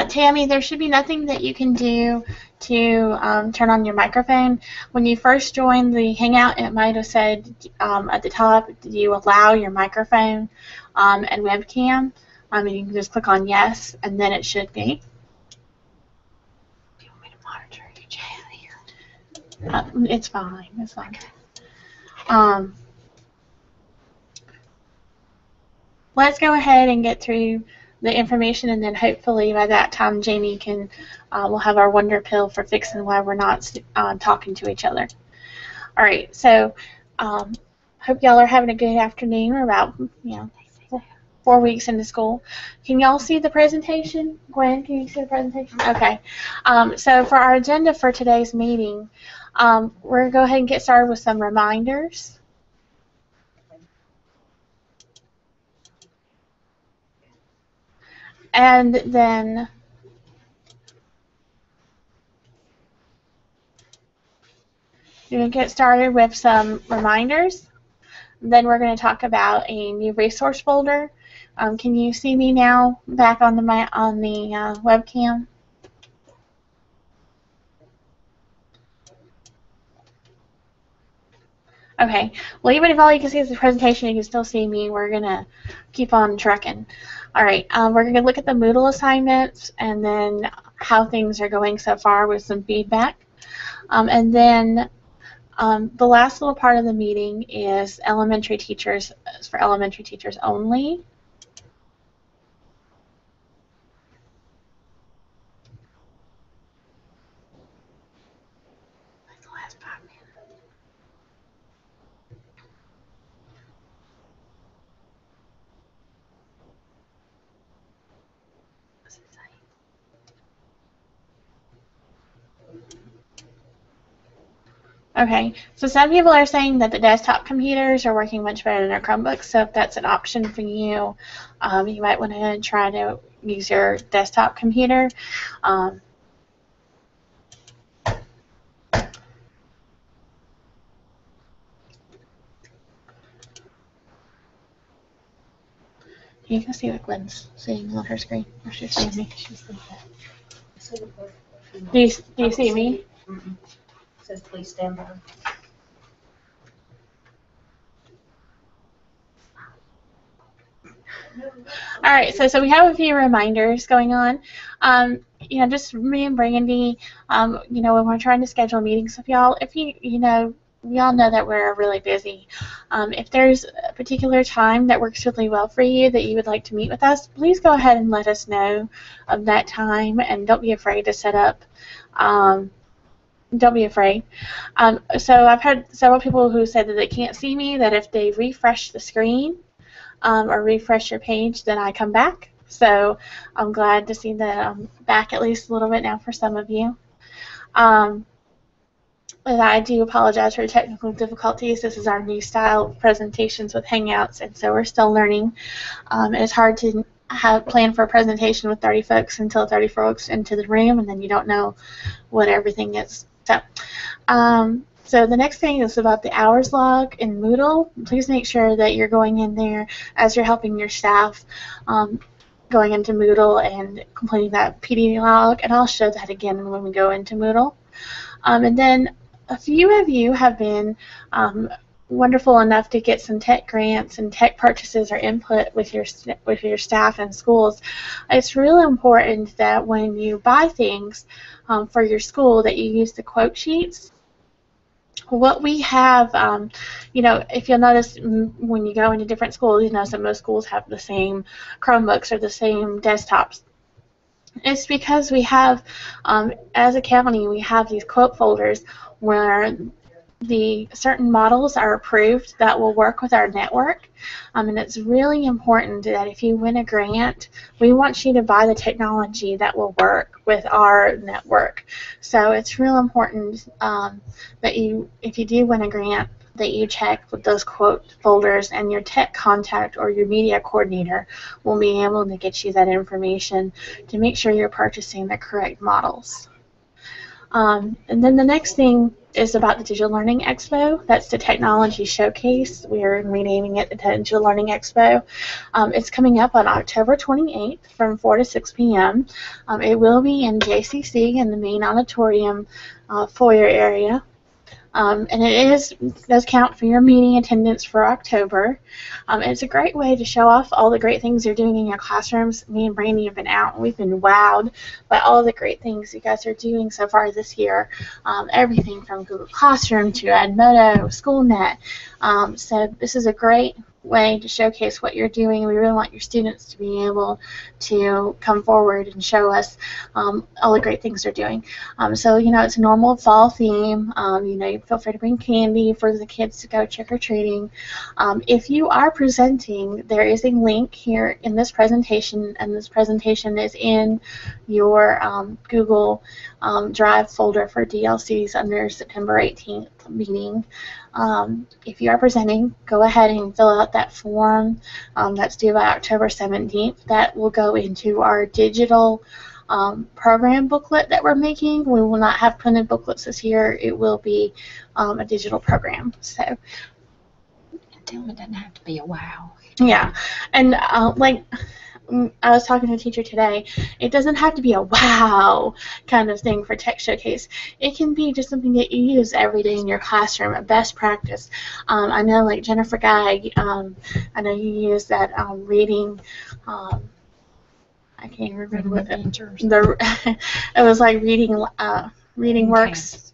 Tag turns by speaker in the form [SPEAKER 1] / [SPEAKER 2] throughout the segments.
[SPEAKER 1] Tammy, there should be nothing that you can do to turn on your microphone. When you first joined the Hangout, it might have said at the top, do you allow your microphone and webcam? And you can just click on yes, and then it should be. Do you want me to monitor your chat here? It's fine. It's fine. Let's go ahead and get through the information, and then hopefully by that time Jamie can we'll have our wonder pill for fixing why we're not talking to each other. All right, so hope y'all are having a good afternoon. We're about 4 weeks into school. Can y'all see the presentation? Gwen, can you see the presentation? Okay. So for our agenda for today's meeting, we're going to go ahead and get started with some reminders. And then you're going to get started with some reminders. Then we're going to talk about a new resource folder. Can you see me now back on the webcam? Okay. Well, even if all you can see is the presentation, you can still see me. We're going to keep on trucking. All right. We're going to look at the Moodle assignments and then how things are going so far with some feedback. And then the last little part of the meeting is elementary teachers, for elementary teachers only. Like the last 5 minutes. What's it say? Okay, so some people are saying that the desktop computers are working much better than their Chromebooks, so if that's an option for you, you might want to try to use your desktop computer. You can see what Gwen's seeing on her screen. Or she's seeing me. Do you see me?
[SPEAKER 2] Mm-mm. It says please stand by.
[SPEAKER 1] All right, so we have a few reminders going on. Just me and Brandy, when we're trying to schedule meetings with y'all, if we all know that we're really busy. If there's a particular time that works really well for you that you would like to meet with us, please go ahead and let us know of that time, and don't be afraid to set up. Don't be afraid. So I've heard several people who said that they can't see me, that if they refresh the screen or refresh your page, then I come back. So I'm glad to see that I'm back at least a little bit now for some of you. And I do apologize for the technical difficulties. This is our new style of presentations with Hangouts, and so we're still learning. It's hard to plan for a presentation with 30 folks until 30 folks into the room, and then you don't know what everything is. So the next thing is about the hours log in Moodle. Please make sure that you're going in there as you're helping your staff going into Moodle and completing that PD log, and I'll show that again when we go into Moodle. And then a few of you have been wonderful enough to get some tech grants and tech purchases or input with your staff and schools. It's really important that when you buy things for your school that you use the quote sheets. What we have, if you'll notice when you go into different schools, some most schools have the same Chromebooks or the same desktops. It's because we have, as a county, we have these quote folders where the certain models are approved that will work with our network. And it's really important that if you win a grant, we want you to buy the technology that will work with our network. So it's real important that if you do win a grant, that you check with those quote folders, and your tech contact or your media coordinator will be able to get you that information to make sure you're purchasing the correct models. And then the next thing is about the Digital Learning Expo. That's the Technology Showcase. We are renaming it the Digital Learning Expo. It's coming up on October 28th from 4 to 6 p.m. It will be in JCC in the main auditorium foyer area. And it does count for your meeting attendance for October. It's a great way to show off all the great things you're doing in your classrooms. Me and Brandy have been out and we've been wowed by all the great things you guys are doing so far this year. Everything from Google Classroom to Edmodo, SchoolNet. So this is a great way to showcase what you're doing. We really want your students to be able to come forward and show us all the great things they're doing. So, it's a normal fall theme. You feel free to bring candy for the kids to go trick-or-treating. If you are presenting, there is a link here in this presentation, and this presentation is in your Google Drive folder for DLCs under September 18th meeting. If you are presenting, go ahead and fill out that form that's due by October 17th. That will go into our digital program booklet that we're making. We will not have printed booklets this year. It will be a digital program. So,
[SPEAKER 3] Tell me it doesn't have to be a wow.
[SPEAKER 1] Yeah, and I was talking to a teacher today, it doesn't have to be a wow kind of thing for Tech Showcase. It can be just something that you use every day in your classroom, a best practice. I know, like Jennifer Guy, I know you use that reading, I can't remember what it was, like reading works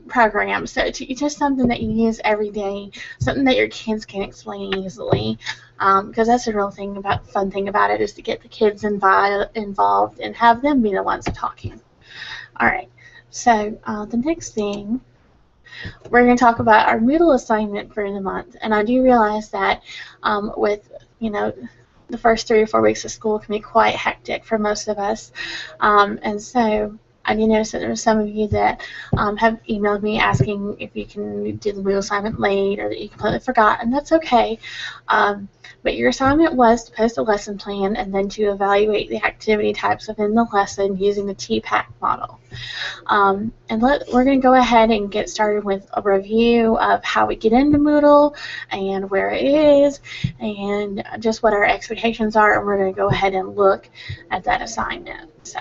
[SPEAKER 1] program. So it's just something that you use every day, something that your kids can explain easily. Because that's the real fun thing about it, is to get the kids involved and have them be the ones talking. All right, so the next thing, we're going to talk about our Moodle assignment for the month. And I do realize that with, the first 3 or 4 weeks of school can be quite hectic for most of us. And so I do notice that there are some of you that have emailed me asking if you can do the Moodle assignment late, or that you completely forgot, and that's okay. But your assignment was to post a lesson plan and then to evaluate the activity types within the lesson using the TPAC model. And we're going to go ahead and get started with a review of how we get into Moodle and where it is and just what our expectations are, and we're going to go ahead and look at that assignment. So,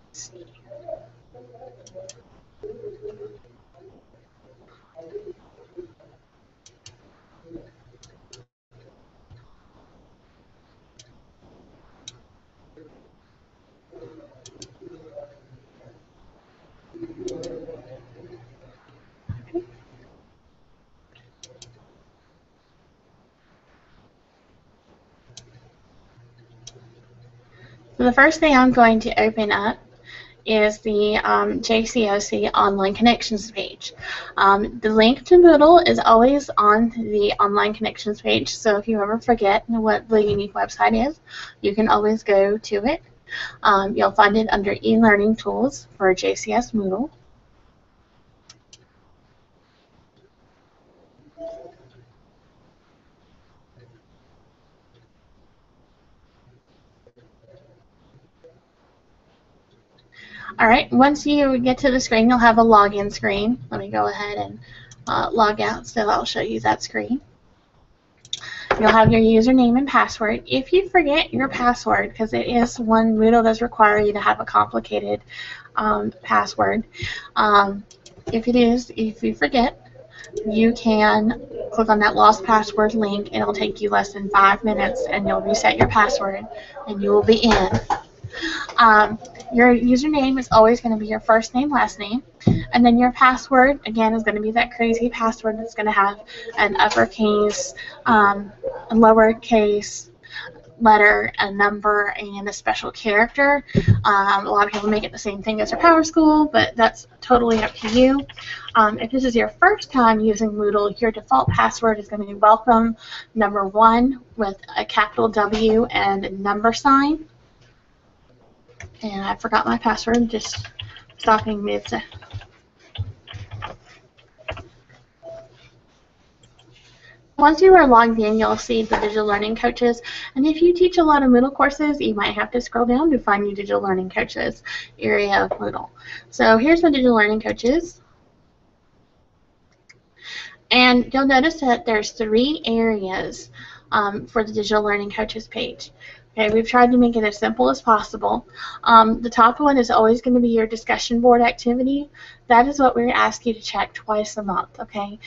[SPEAKER 1] let's see. So the first thing I'm going to open up is the JCOC Online Connections page. The link to Moodle is always on the Online Connections page, so if you ever forget what the unique website is, you can always go to it. You'll find it under e-learning tools for JCS Moodle. All right, once you get to the screen, you'll have a login screen. Let me go ahead and log out, so I'll show you that screen. You'll have your username and password. If you forget your password, because it is one, Moodle does require you to have a complicated password. If you forget, you can click on that lost password link, and it'll take you less than 5 minutes, and you'll reset your password, and you will be in. Your username is always going to be your first name, last name, and then your password, again, is going to be that crazy password that's going to have an uppercase, a lowercase letter, a number, and a special character. A lot of people make it the same thing as their PowerSchool, but that's totally up to you. If this is your first time using Moodle, your default password is going to be welcome #1 with a capital W and a number sign. And I forgot my password, just stopping mid. Once you are logged in, you'll see the digital learning coaches. And if you teach a lot of Moodle courses, you might have to scroll down to find your digital learning coaches area of Moodle. So here's the digital learning coaches. And you'll notice that there's 3 areas for the digital learning coaches page. Okay, we've tried to make it as simple as possible. The top one is always going to be your discussion board activity. That is what we're asking you to check twice a month, okay?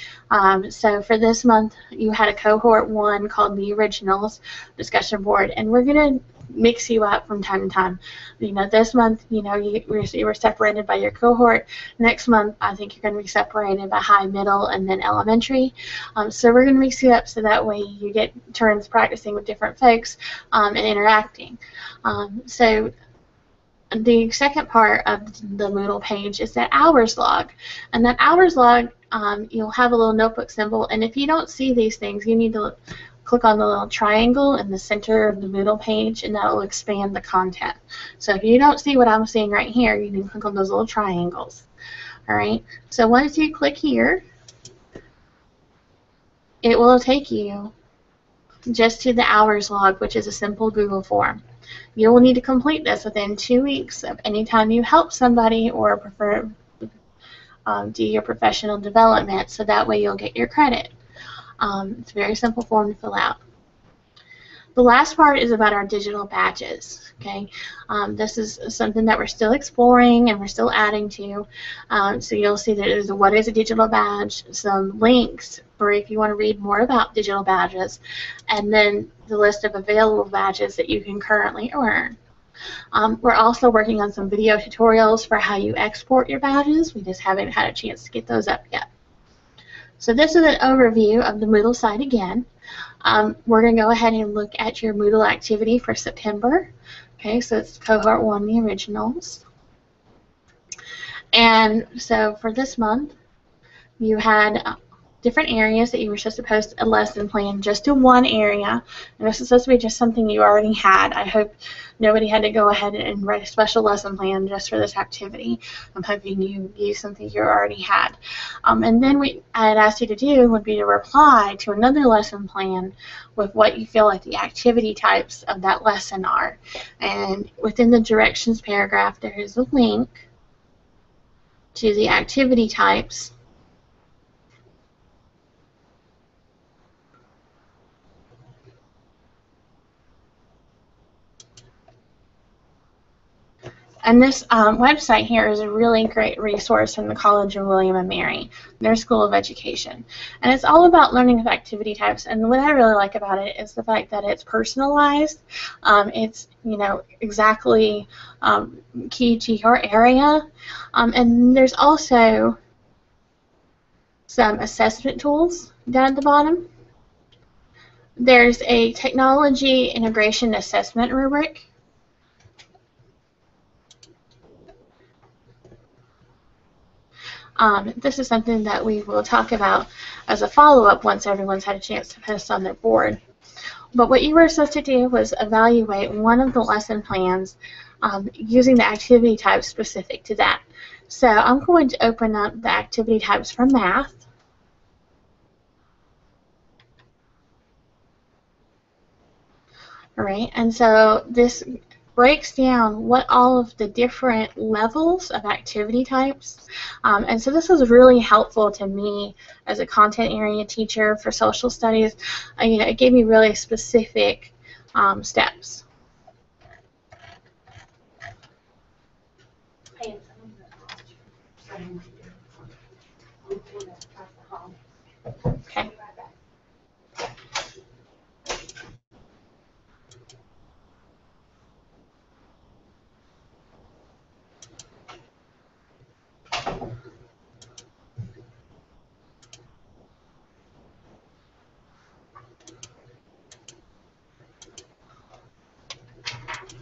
[SPEAKER 1] So for this month, you had a cohort 1 called the Originals discussion board, and we're going to mix you up from time to time. You know, this month, you know, you were separated by your cohort. Next month, I think you're going to be separated by high, middle, and then elementary. So we're going to mix you up so that way you get turns practicing with different folks and interacting. So the second part of the Moodle page is that hours log. And that hours log, you'll have a little notebook symbol. And if you don't see these things, you need to click on the little triangle in the center of the Moodle page, and that will expand the content. So if you don't see what I'm seeing right here, you can click on those little triangles. All right. So once you click here, it will take you just to the hours log, which is a simple Google form. You will need to complete this within 2 weeks of any time you help somebody or prefer do your professional development, so that way you'll get your credit. It's a very simple form to fill out. The last part is about our digital badges. Okay, this is something that we're still exploring and we're still adding to. So you'll see that there's a what is a digital badge, some links for if you want to read more about digital badges, and then the list of available badges that you can currently earn. We're also working on some video tutorials for how you export your badges. We just haven't had a chance to get those up yet. So this is an overview of the Moodle site again. We're going to go ahead and look at your Moodle activity for September. Okay, so it's Cohort 1, the Originals. And so for this month, you had different areas that you were supposed to post a lesson plan just to one area. And this is supposed to be just something you already had. I hope nobody had to go ahead and write a special lesson plan just for this activity. I'm hoping you used something you already had. And then what I had asked you to do would be to reply to another lesson plan with what you feel like the activity types of that lesson are. And within the directions paragraph, there is a link to the activity types. And this website here is a really great resource from the College of William & Mary, their School of Education. And it's all about learning with activity types. And what I really like about it is the fact that it's personalized. It's, you know, exactly key to your area. And there's also some assessment tools down at the bottom. There's a technology integration assessment rubric. This is something that we will talk about as a follow-up once everyone's had a chance to post on their board. But what you were supposed to do was evaluate one of the lesson plans using the activity type specific to that. So I'm going to open up the activity types for math. All right, and so this breaks down what all of the different levels of activity types. And so this was really helpful to me as a content area teacher for social studies. You know, it gave me really specific steps. Okay.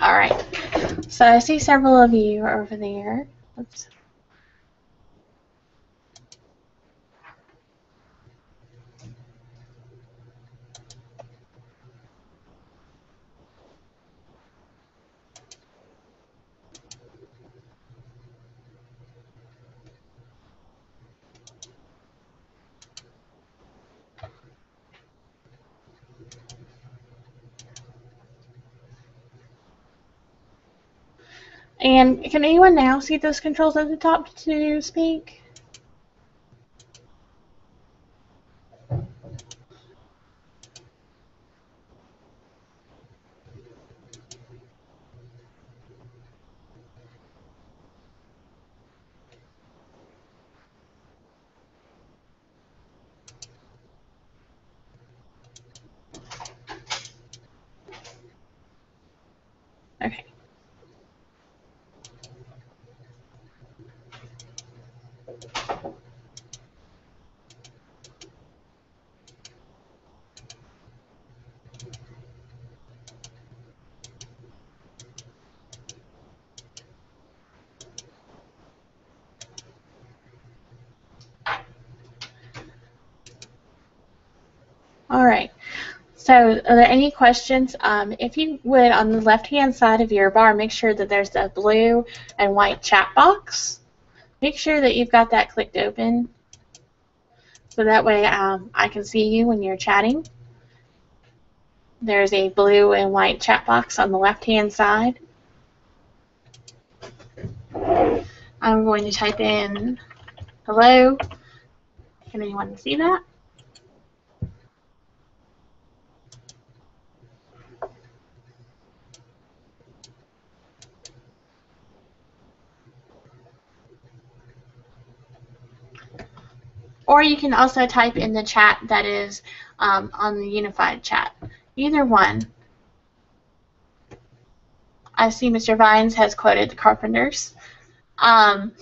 [SPEAKER 1] All right. So I see several of you are over there. Oops. And can anyone now see those controls at the top to speak? Okay. All right. So are there any questions? If you would, on the left-hand side of your bar, make sure that there's a blue and white chat box. Make sure that you've got that clicked open, so that way I can see you when you're chatting. There's a blue and white chat box on the left-hand side. I'm going to type in hello. Can anyone see that? Or you can also type in the chat that is on the unified chat. Either one. I see Mr. Vines has quoted the Carpenters. Can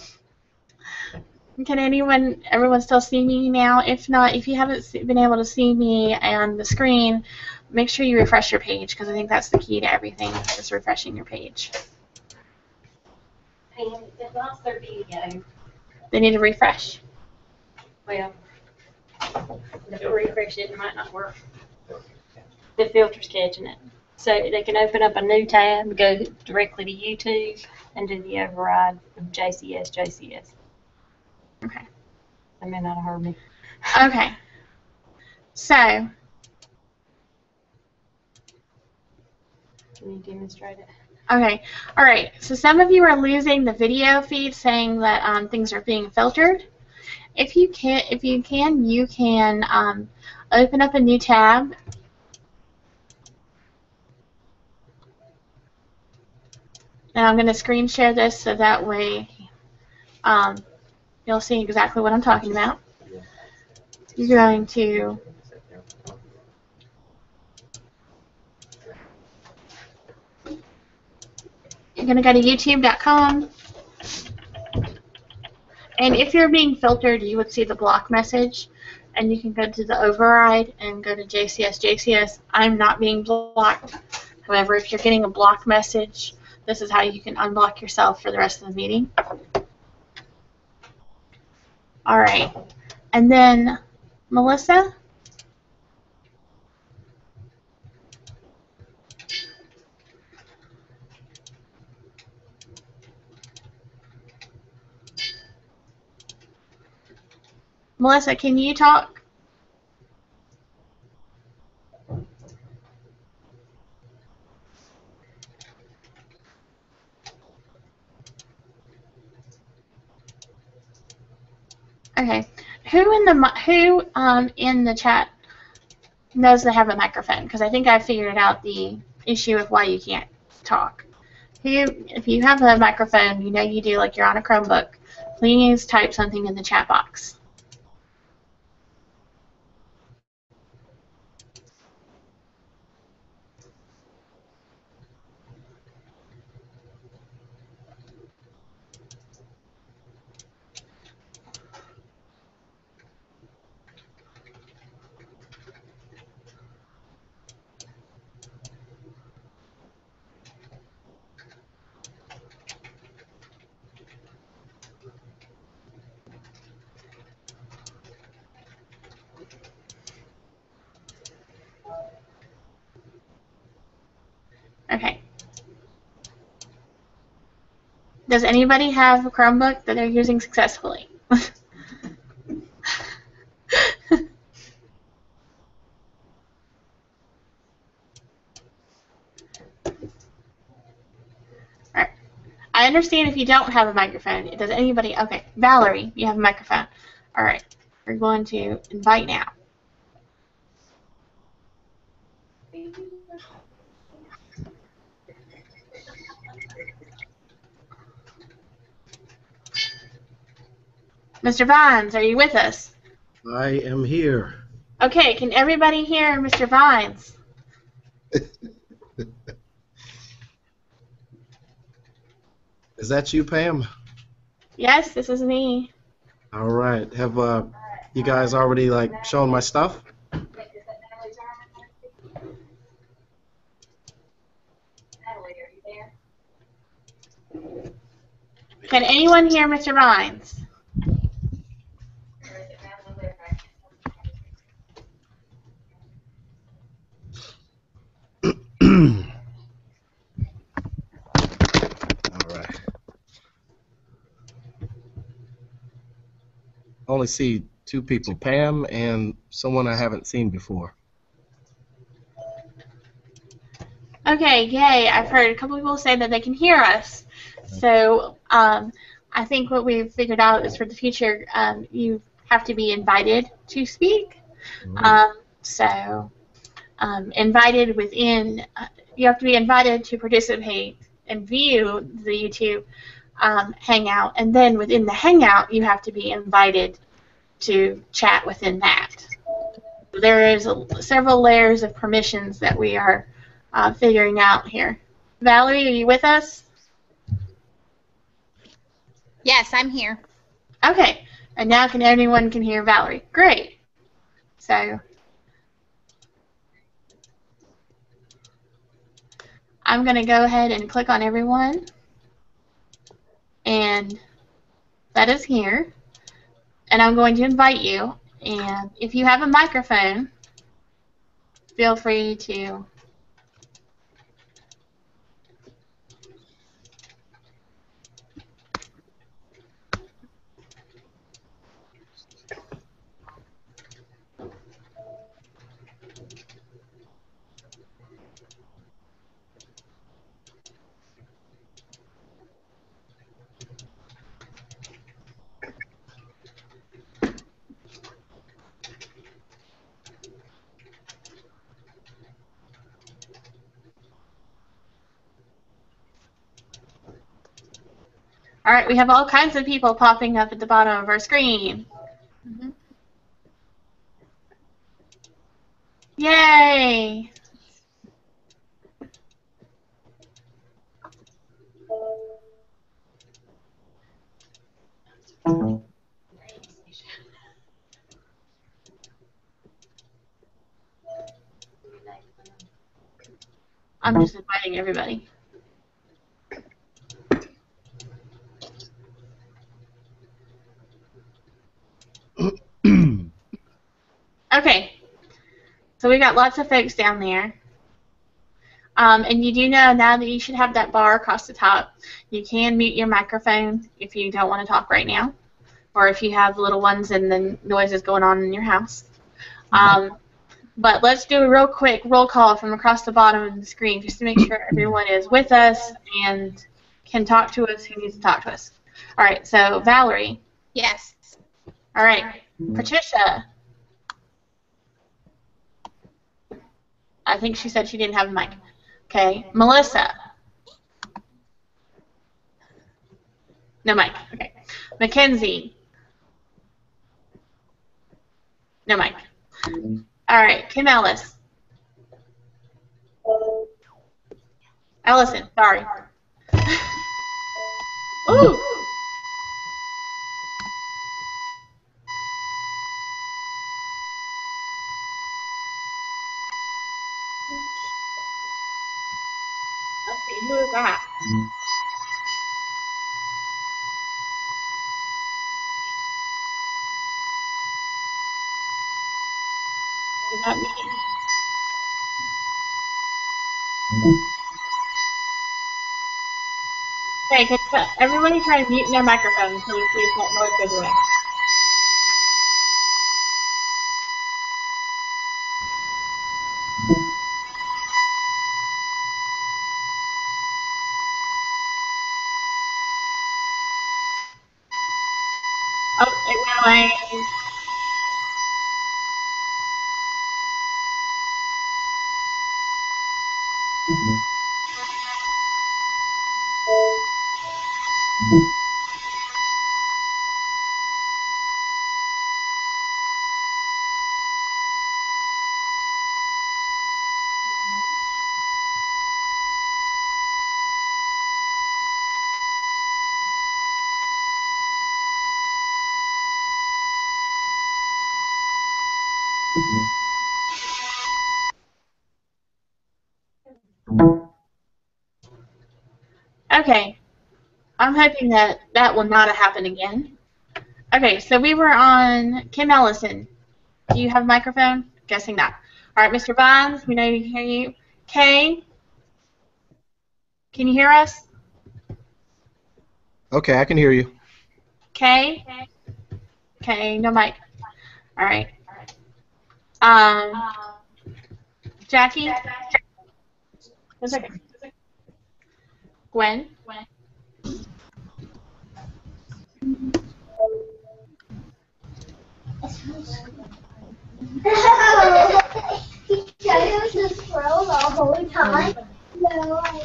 [SPEAKER 1] everyone still see me now? If not, if you haven't been able to see me on the screen, make sure you refresh your page, because I think that's the key to everything, is refreshing your page.
[SPEAKER 2] And it lost their video.
[SPEAKER 1] They need to refresh.
[SPEAKER 2] Well, if you refresh it, it might not work. The filter's catching it. So they can open up a new tab, go directly to YouTube, and do the override of JCS.
[SPEAKER 1] Okay.
[SPEAKER 2] They may not have heard me.
[SPEAKER 1] Okay. So,
[SPEAKER 2] Can you demonstrate it?
[SPEAKER 1] okay. All right. So some of you are losing the video feed, saying that things are being filtered. If you can, you can open up a new tab. And I'm going to screen share this so that way you'll see exactly what I'm talking about. You're going to go to youtube.com. And if you're being filtered, you would see the block message. And you can go to the override and go to JCS. I'm not being blocked. However, if you're getting a block message, this is how you can unblock yourself for the rest of the meeting. All right. And then, Melissa? Melissa, can you talk? Okay. Who in the chat knows they have a microphone? Because I think I figured out the issue of why you can't talk. If you have a microphone, you know you do, like you're on a Chromebook, please type something in the chat box. Okay. Does anybody have a Chromebook that they're using successfully? I understand if you don't have a microphone. Does anybody? Okay, Valerie, you have a microphone. All right, we're going to invite now. Mr. Vines, are you with us?
[SPEAKER 4] I am here.
[SPEAKER 1] Okay, can everybody hear Mr. Vines?
[SPEAKER 4] Is that you, Pam?
[SPEAKER 1] Yes, this is me.
[SPEAKER 4] All right. Have you guys already shown my stuff?
[SPEAKER 1] Can anyone hear Mr. Vines?
[SPEAKER 4] All right. Only see two people, Pam and someone I haven't seen before.
[SPEAKER 1] Okay, yay. I've heard a couple people say that they can hear us. So I think what we've figured out is for the future, you have to be invited to speak. Invited within, you have to be invited to participate and view the YouTube Hangout. And then within the Hangout, you have to be invited to chat within that. There is several layers of permissions that we are figuring out here. Valerie, are you with us?
[SPEAKER 3] Yes, I'm here.
[SPEAKER 1] Okay, and now everyone can hear Valerie. Great. So I'm going to go ahead and click on everyone, and that is here. And I'm going to invite you. And if you have a microphone, feel free to All right, we have all kinds of people popping up at the bottom of our screen. Yay! I'm just inviting everybody. Okay, so we got lots of folks down there. And you do know now that you should have that bar across the top. You can mute your microphone if you don't want to talk right now, or if you have little ones and the noise is going on in your house. But let's do a real quick roll call from across the bottom of the screen just to make sure everyone is with us and can talk to us who needs to talk to us. All right, so Valerie.
[SPEAKER 3] Yes.
[SPEAKER 1] All right, Patricia. I think she said she didn't have a mic. Okay, Melissa. No mic. Okay. Mackenzie. No mic. All right, Kim Ellis. Ellison, sorry. Ooh. Let's see, who is that? Is that me? Okay, can everybody try to mute their microphone until we see if that noise goes away. Oh, it went away. Okay, I'm hoping that that will not happen again. Okay, so we were on Kim Ellison. Do you have a microphone? Guessing not. All right, Mr. Vines, we know we can hear you. Kay, can you hear us?
[SPEAKER 4] Okay, I can hear you.
[SPEAKER 1] Kay? Okay, no mic. All right. Um, Jackie? That's okay. Gwen?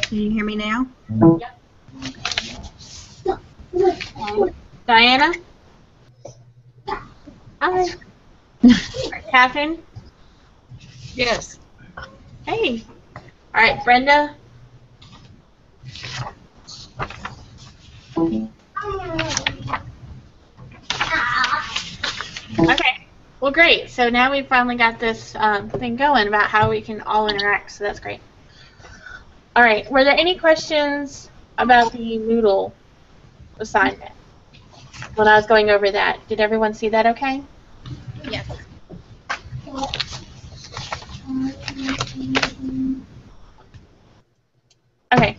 [SPEAKER 5] Can you hear me now?
[SPEAKER 1] Diana? Hi. Catherine?
[SPEAKER 5] Yes.
[SPEAKER 1] Hey. All right, Brenda? Okay. Well, great. So now we've finally got this thing going about how we can all interact, so that's great. All right. Were there any questions about the Moodle assignment when I was going over that? Did everyone see that okay?
[SPEAKER 3] Yes.
[SPEAKER 1] Okay.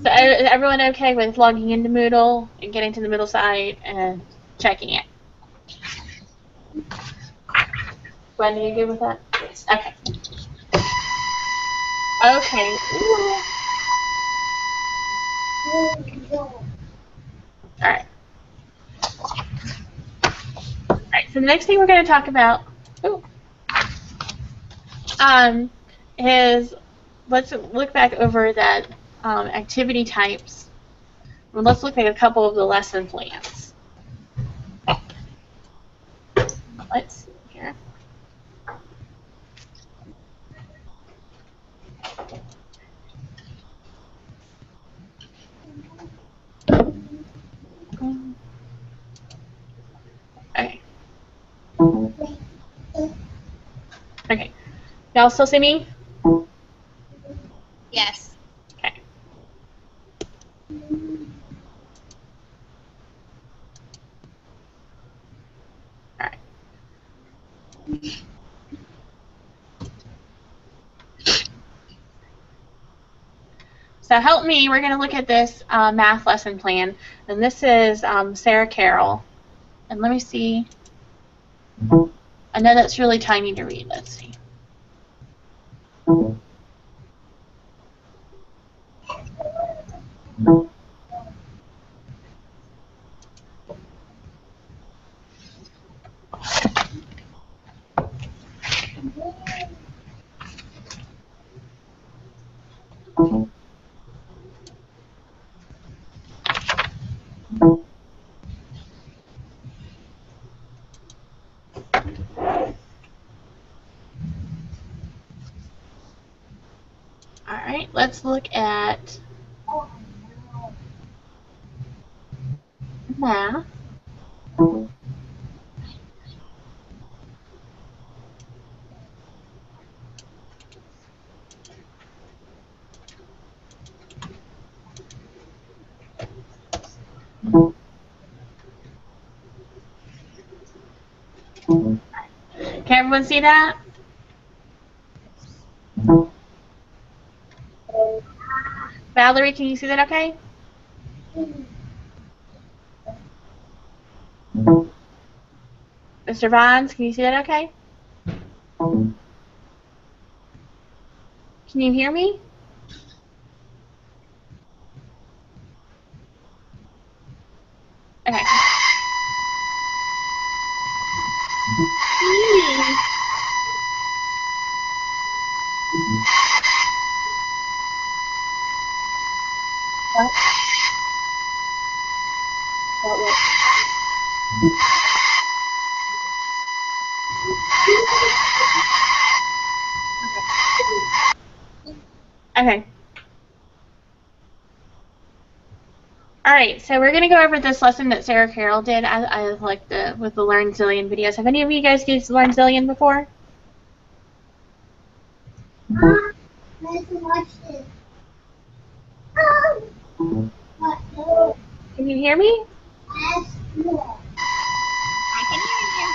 [SPEAKER 1] So is everyone okay with logging into Moodle and getting to the Moodle site and checking it? Gwen, are you good with that? Yes. Okay. Okay. All right. All right. So the next thing we're going to talk about, is let's look back over that activity types. And let's look at a couple of the lesson plans. Let's see here. Okay. Okay. Y'all still see me?
[SPEAKER 3] Yes.
[SPEAKER 1] Okay. All right. So help me. We're going to look at this math lesson plan, and this is Sarah Carroll. And let me see. I know that's really tiny to read. Let's see. All right, let's look at math. Can everyone see that? Valerie, can you see that okay? Mr. Vines, can you see that okay? Can you hear me? Okay. Okay. All right, so we're gonna go over this lesson that Sarah Carroll did. I like with the Learn Zillion videos. Have any of you guys used Learn Zillion before? Can you hear me?
[SPEAKER 3] I can hear you.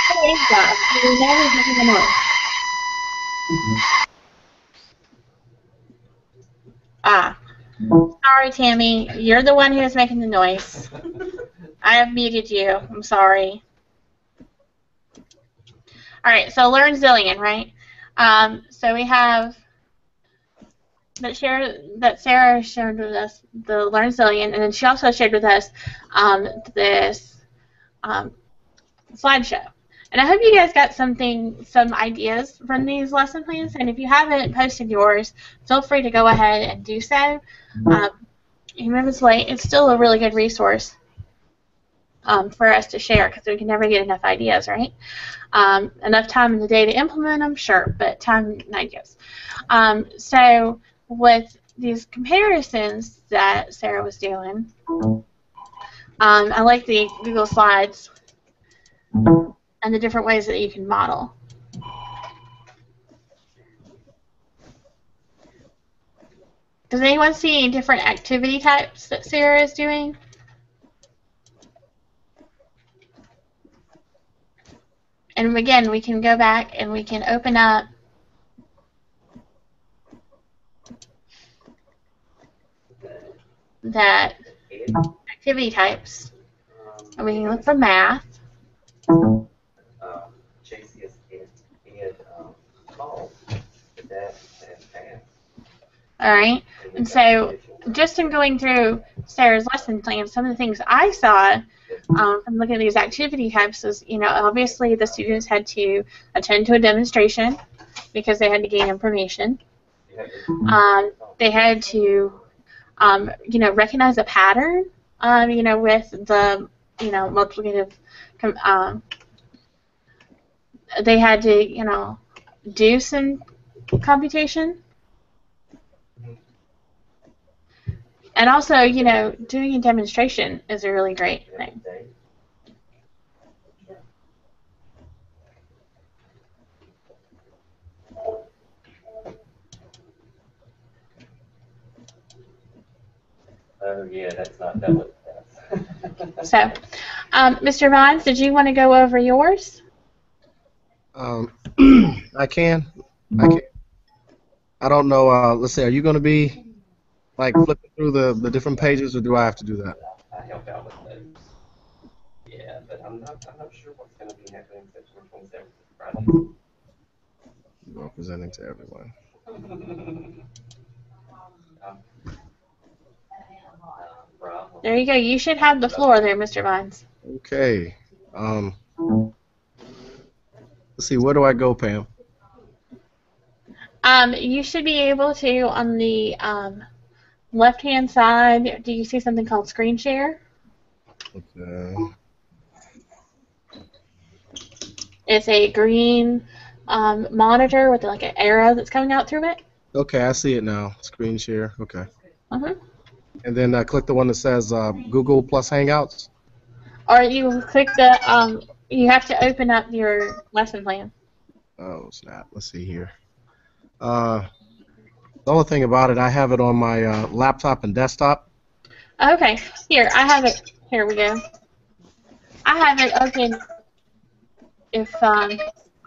[SPEAKER 1] What is that? You're never making a noise. Ah, sorry, Tammy. You're the one who's making the noise. I have muted you. I'm sorry. All right, so Learn Zillion, right? So we have that Sarah shared with us the Learn Zillion, and then she also shared with us this slideshow. And I hope you guys got some ideas from these lesson plans. And if you haven't posted yours, feel free to go ahead and do so. Even if it's late, it's still a really good resource for us to share because we can never get enough ideas, right? Enough time in the day to implement them, sure, but time, not yes. So with these comparisons that Sarah was doing, I like the Google Slides and the different ways that you can model. Does anyone see any different activity types that Sarah is doing? And again, we can go back and we can open up that activity types. And we can look for math. All right, and so just in going through Sarah's lesson plan, some of the things I saw from looking at these activity types is, obviously the students had to attend to a demonstration because they had to gain information. They had to, recognize a pattern, with the, multiplicative. They had to, do some computation. And also, doing a demonstration is a really great thing.
[SPEAKER 6] Oh yeah, that's not that was
[SPEAKER 1] So, Mr. Vines, did you want to go over yours?
[SPEAKER 4] I can. I don't know. Let's see. Are you going to be like flipping through the different pages, or do I have to do that?
[SPEAKER 6] I help out with those. Yeah, but I'm not sure what's going to be happening September 27th, Friday.
[SPEAKER 4] You're presenting to everyone.
[SPEAKER 1] There you go. You should have the floor there, Mr. Vines.
[SPEAKER 4] Okay. Let's see. Where do I go, Pam?
[SPEAKER 1] You should be able to, on the left-hand side, do you see something called screen share?
[SPEAKER 4] Okay.
[SPEAKER 1] It's a green monitor with like an arrow that's coming out through it.
[SPEAKER 4] Okay, I see it now. Screen share. Okay.
[SPEAKER 1] Uh-huh.
[SPEAKER 4] And then click the one that says Google plus Hangouts.
[SPEAKER 1] Or you click the, you have to open up your lesson plan.
[SPEAKER 4] Oh, snap. Let's see here. The only thing about it, I have it on my laptop and desktop.
[SPEAKER 1] Okay. Here, I have it. Here we go. I have it open. If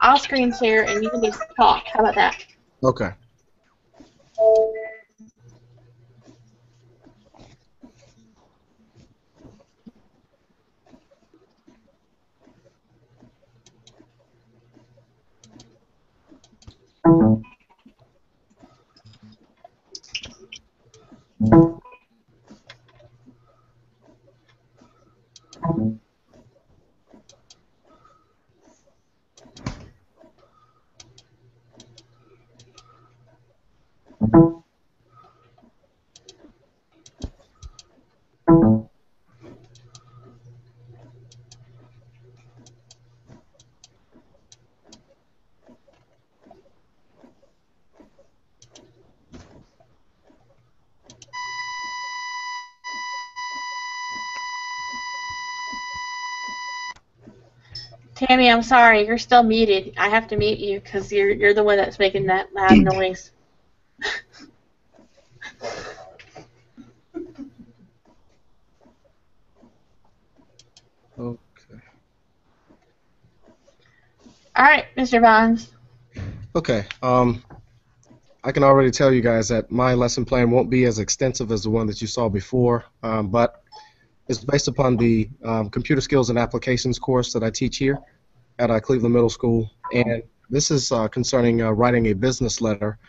[SPEAKER 1] I'll screen share and you can just talk. How about that?
[SPEAKER 4] Okay.
[SPEAKER 1] Tammy, I'm sorry, you're still muted. I have to mute you because you're the one that's making that loud noise.
[SPEAKER 4] Okay.
[SPEAKER 1] All right, Mr. Bonds.
[SPEAKER 4] Okay. I can already tell you guys that my lesson plan won't be as extensive as the one that you saw before, but it's based upon the computer skills and applications course that I teach here at Cleveland Middle School, and this is concerning writing a business letter,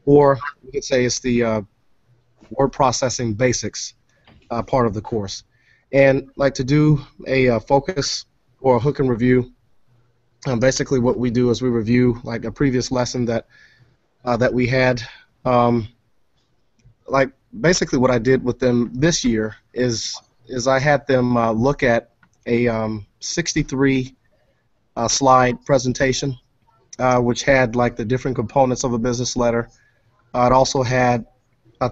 [SPEAKER 4] or we could say it's the word processing basics part of the course. And like to do a focus or a hook and review, basically what we do is we review like a previous lesson that we had. Like basically what I did with them this year is I had them look at a 63 slide presentation, which had like the different components of a business letter. It also had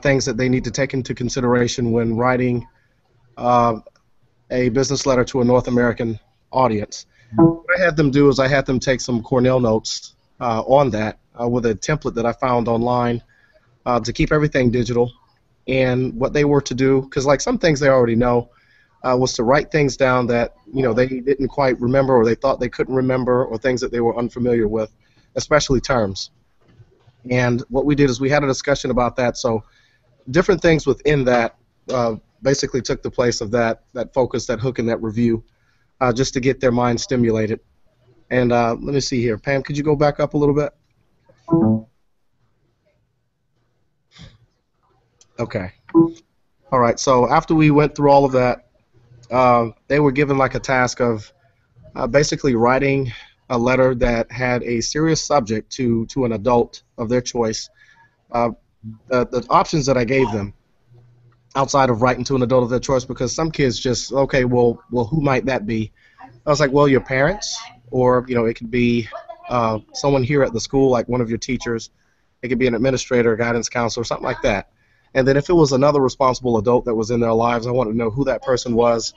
[SPEAKER 4] things that they need to take into consideration when writing a business letter to a North American audience. What I had them do is I had them take some Cornell notes on that with a template that I found online to keep everything digital. And what they were to do, because like some things they already know, was to write things down that they didn't quite remember, or they thought they couldn't remember, or things that they were unfamiliar with, especially terms. And what we did is we had a discussion about that. So different things within that basically took the place of that focus, that hook, and that review, just to get their mind stimulated. And let me see here. Pam, could you go back up a little bit? Okay. All right. So after we went through all of that, they were given like a task of basically writing a letter that had a serious subject to an adult of their choice. The options that I gave them outside of writing to an adult of their choice, because some kids just, okay, well, who might that be? I was like, well, your parents, or it could be someone here at the school, like one of your teachers. It could be an administrator, guidance counselor, something like that. And then if it was another responsible adult that was in their lives, I wanted to know who that person was,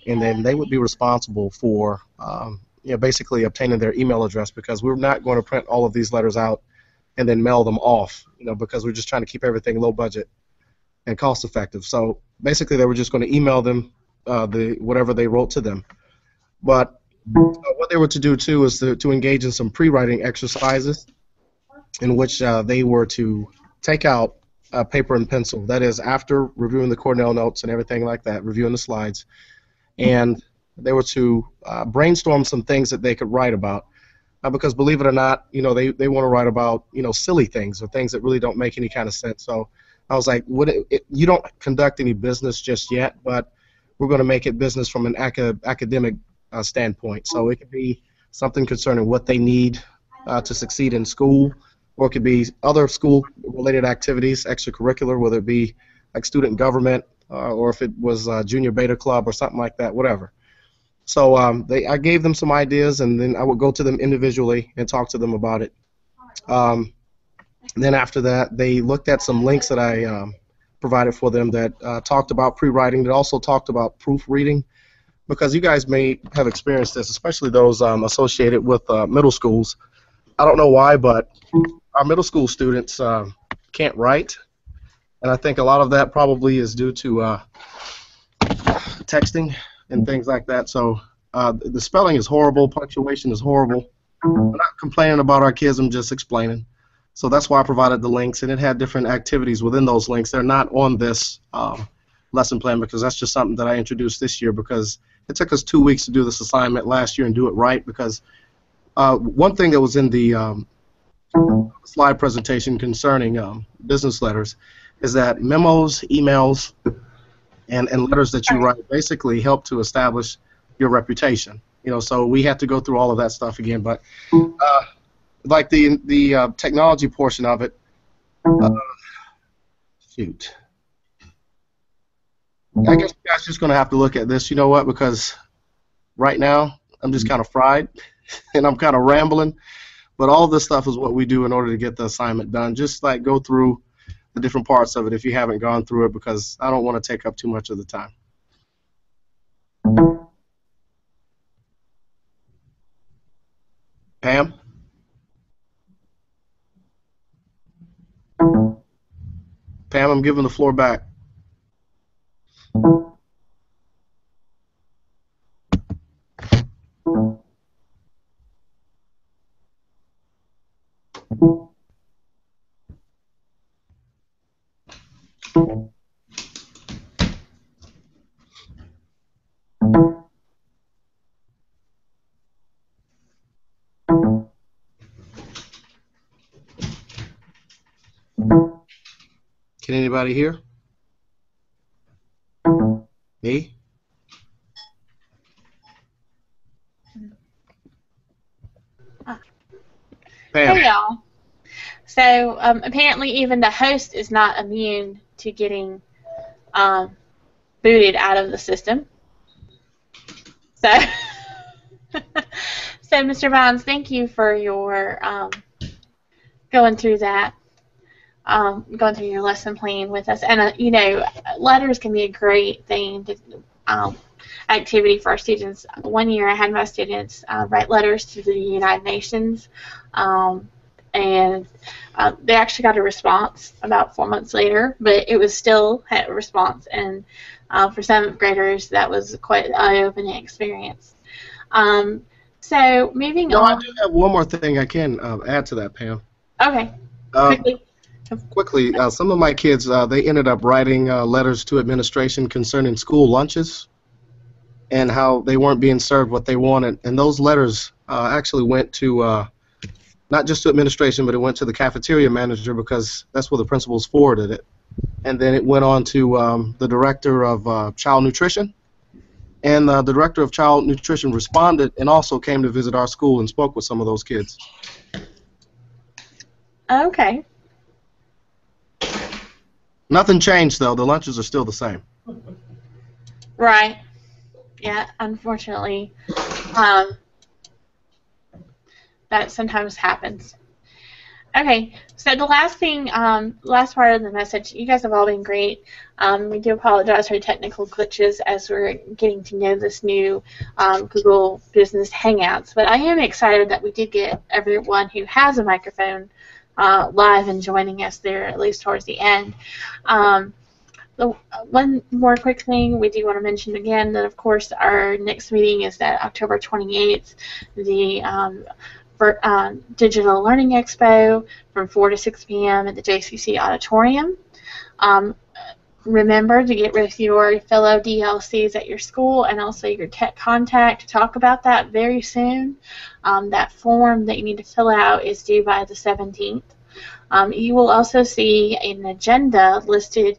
[SPEAKER 4] and then they would be responsible for basically obtaining their email address, because we're not going to print all of these letters out and then mail them off, because we're just trying to keep everything low budget and cost effective. So basically they were just going to email them whatever they wrote to them. But what they were to do too is to engage in some pre-writing exercises in which they were to take out paper and pencil. That is, after reviewing the Cornell notes and everything like that, reviewing the slides, and they were to brainstorm some things that they could write about. Because believe it or not, they want to write about silly things, or things that really don't make any kind of sense. So I was like, you don't conduct any business just yet, but we're going to make it business from an academic standpoint. So it could be something concerning what they need to succeed in school, or it could be other school-related activities, extracurricular, whether it be like student government, or if it was junior beta club or something like that, whatever. So I gave them some ideas, and then I would go to them individually and talk to them about it. Then after that, they looked at some links that I provided for them that talked about pre-writing, that also talked about proofreading, because you guys may have experienced this, especially those associated with middle schools. I don't know why, but our middle school students can't write, and I think a lot of that probably is due to texting and things like that. So the spelling is horrible, punctuation is horrible. I'm not complaining about our kids, I'm just explaining. So that's why I provided the links, and it had different activities within those links. They're not on this lesson plan, because that's just something that I introduced this year, because it took us 2 weeks to do this assignment last year and do it right. Because one thing that was in the slide presentation concerning business letters is that memos, emails, and letters that you write basically help to establish your reputation. So we have to go through all of that stuff again. But like the technology portion of it, shoot. I guess you guys just going to have to look at this. You know what? Because right now I'm just kind of fried and I'm kind of rambling. But all this stuff is what we do in order to get the assignment done. Just like go through the different parts of it if you haven't gone through it, because I don't want to take up too much of the time. Pam? Pam, I'm giving the floor back. Can anybody hear? Me? Pam?
[SPEAKER 1] Hey y'all. So apparently even the host is not immune to getting booted out of the system. So, so Mr. Vines, thank you for your going through that, going through your lesson plan with us. And letters can be a great thing to activity for our students. One year I had my students write letters to the United Nations, and they actually got a response about 4 months later, but it was still had a response, and for 7th graders that was quite an eye-opening experience. So moving on.
[SPEAKER 4] I do have one more thing I can add to that, Pam.
[SPEAKER 1] Okay, quickly.
[SPEAKER 4] Quickly, some of my kids, they ended up writing letters to administration concerning school lunches and how they weren't being served what they wanted. And those letters actually went to not just to administration, but it went to the cafeteria manager, because that's where the principals forwarded it. And then it went on to the director of child nutrition. And the director of child nutrition responded and also came to visit our school and spoke with some of those kids.
[SPEAKER 1] Okay.
[SPEAKER 4] Nothing changed, though. The lunches are still the same.
[SPEAKER 1] Right. Yeah, unfortunately, that sometimes happens. Okay, so the last thing, last part of the message, you guys have all been great. We do apologize for technical glitches as we're getting to know this new Google Business Hangouts, but I am excited that we did get everyone who has a microphone live and joining us there, at least towards the end. One more quick thing we do want to mention again that, of course, our next meeting is that October 28th, the Digital Learning Expo from 4 to 6 p.m. at the JCC Auditorium. Remember to get with your fellow DLCs at your school and also your tech contact to talk about that very soon. That form that you need to fill out is due by the 17th. You will also see an agenda listed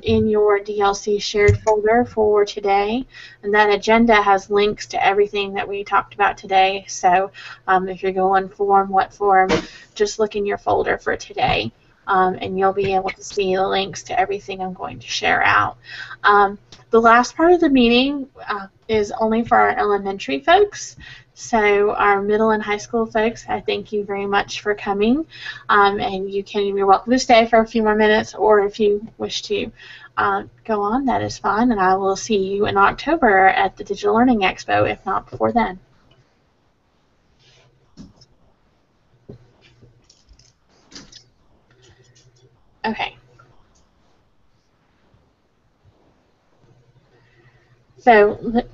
[SPEAKER 1] in your DLC shared folder for today, and that agenda has links to everything that we talked about today. So if you're going form, what form, just look in your folder for today, and you'll be able to see the links to everything I'm going to share out. The last part of the meeting is only for our elementary folks. So our middle and high school folks, I thank you very much for coming, and you're welcome to stay for a few more minutes, or if you wish to go on, that is fine, and I will see you in October at the Digital Learning Expo, if not before then. Okay. So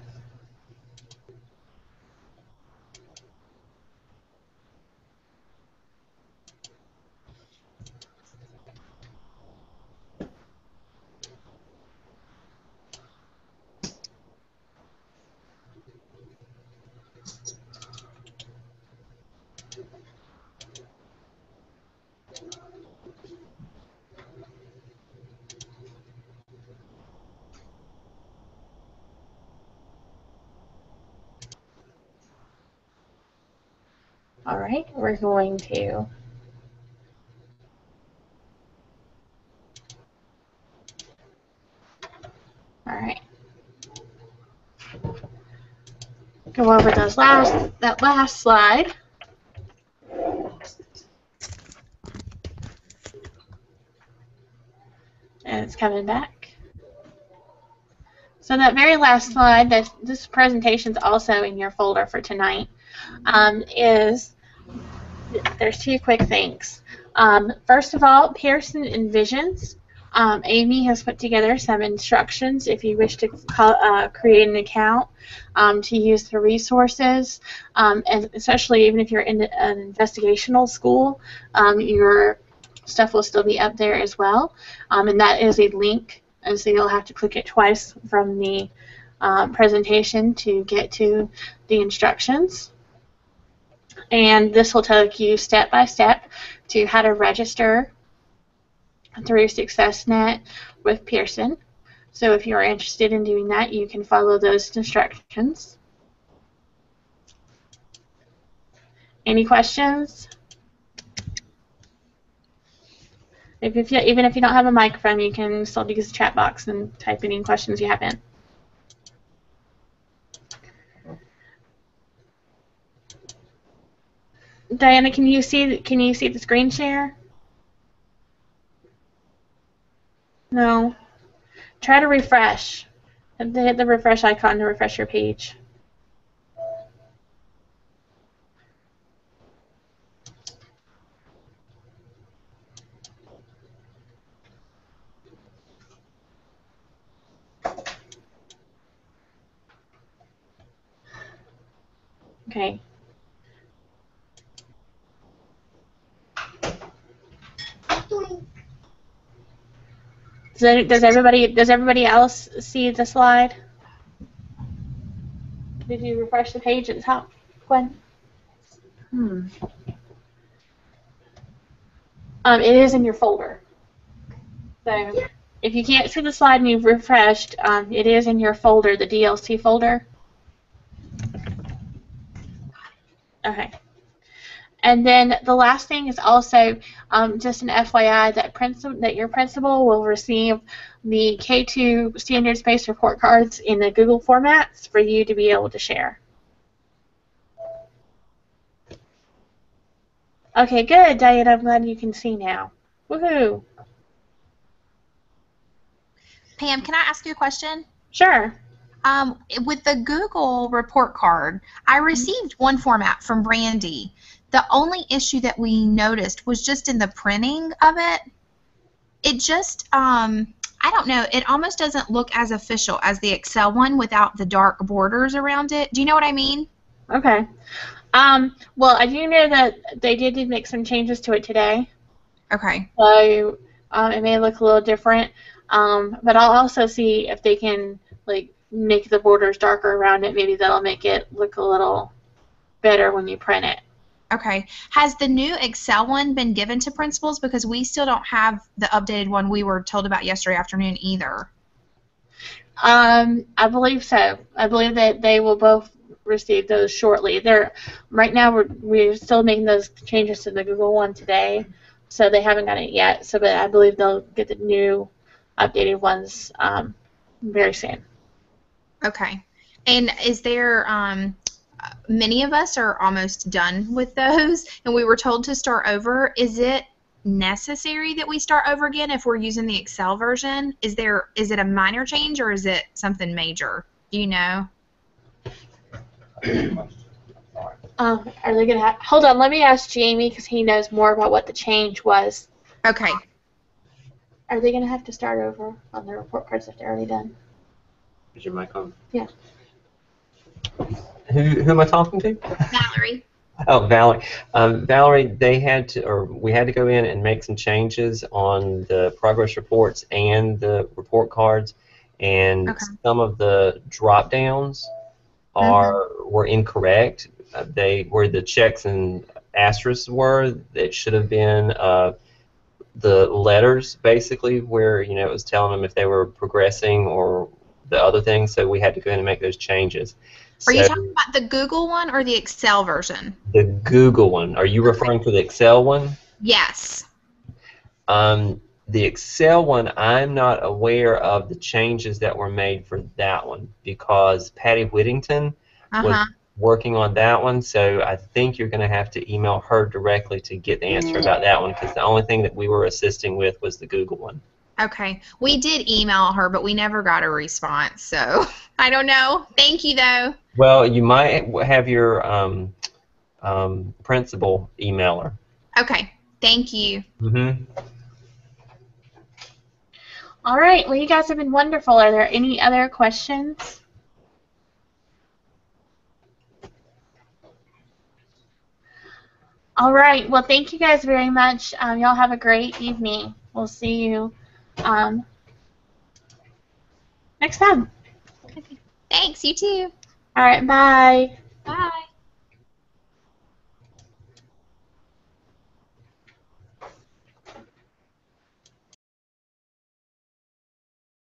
[SPEAKER 1] All right, we're going to go over that last slide. And it's coming back. So that very last slide, this presentation is also in your folder for tonight, there's two quick things. First of all, Pearson envisions. Amy has put together some instructions if you wish to create an account to use the resources, and especially even if you're in an investigational school, your stuff will still be up there as well, and that is a link, and so you'll have to click it twice from the presentation to get to the instructions. And this will take you step by step to how to register through SuccessNet with Pearson. So if you're interested in doing that, you can follow those instructions. Any questions? Even if you don't have a microphone, you can still use the chat box and type any questions you have in. Diana, can you see the screen share? No. Try to refresh. Hit the refresh icon to refresh your page. Okay. Does everybody else see the slide? Did you refresh the page at the top, Gwen? It is in your folder. So if you can't see the slide and you've refreshed, it is in your folder, the DLC folder. Okay. And then the last thing is also just an FYI that your principal will receive the K2 standards-based report cards in the Google formats for you to be able to share. Okay, good, Diane. I'm glad you can see now. Woohoo!
[SPEAKER 3] Pam, can I ask you a question?
[SPEAKER 1] Sure.
[SPEAKER 3] With the Google report card, I received one format from Brandy. The only issue that we noticed was just in the printing of it. It just, I don't know, it almost doesn't look as official as the Excel one without the dark borders around it. Do you know what I mean?
[SPEAKER 1] Okay. Well, I do know that they did make some changes to it today.
[SPEAKER 3] Okay.
[SPEAKER 1] So it may look a little different, but I'll also see if they can make the borders darker around it. Maybe that'll make it look a little better when you print it.
[SPEAKER 3] Okay. Has the new Excel one been given to principals? Because we still don't have the updated one we were told about yesterday afternoon either.
[SPEAKER 1] I believe so. I believe that they will both receive those shortly. Right now we're still making those changes to the Google one today, so they haven't got it yet. So, but I believe they'll get the new updated ones very soon.
[SPEAKER 3] Okay. And is there, many of us are almost done with those, and we were told to start over. Is it necessary that we start over again if we're using the Excel version? Is it a minor change, or is it something major? Do you know?
[SPEAKER 1] Are they gonna have? Hold on, let me ask Jamie because he knows more about what the change was.
[SPEAKER 3] Okay.
[SPEAKER 1] Are they gonna have to start over on the report cards if they're already done?
[SPEAKER 6] Is your mic on?
[SPEAKER 1] Yeah.
[SPEAKER 6] Who am I talking to?
[SPEAKER 3] Valerie.
[SPEAKER 6] Oh, Valerie. Valerie, we had to go in and make some changes on the progress reports and the report cards, and some of the drop downs were incorrect. Where the checks and asterisks were, it should have been the letters basically, where it was telling them if they were progressing or the other things, so we had to go in and make those changes.
[SPEAKER 3] Are you
[SPEAKER 6] So
[SPEAKER 3] talking about the Google one or the Excel version?
[SPEAKER 6] the Google one. Are you referring to the Excel one?
[SPEAKER 3] Yes.
[SPEAKER 6] The Excel one, I'm not aware of the changes that were made for that one because Patty Whittington was working on that one, so I think you're going to have to email her directly to get the answer about that one because the only thing that we were assisting with was the Google one.
[SPEAKER 3] Okay. We did email her, but we never got a response, so I don't know. Thank you, though.
[SPEAKER 6] Well, you might have your principal email her.
[SPEAKER 3] Okay. Thank you.
[SPEAKER 6] Mm-hmm.
[SPEAKER 1] All right. Well, you guys have been wonderful. Are there any other questions? All right. Well, thank you guys very much. Y'all have a great evening. We'll see you next time.
[SPEAKER 3] Thanks. You too.
[SPEAKER 1] All right. Bye.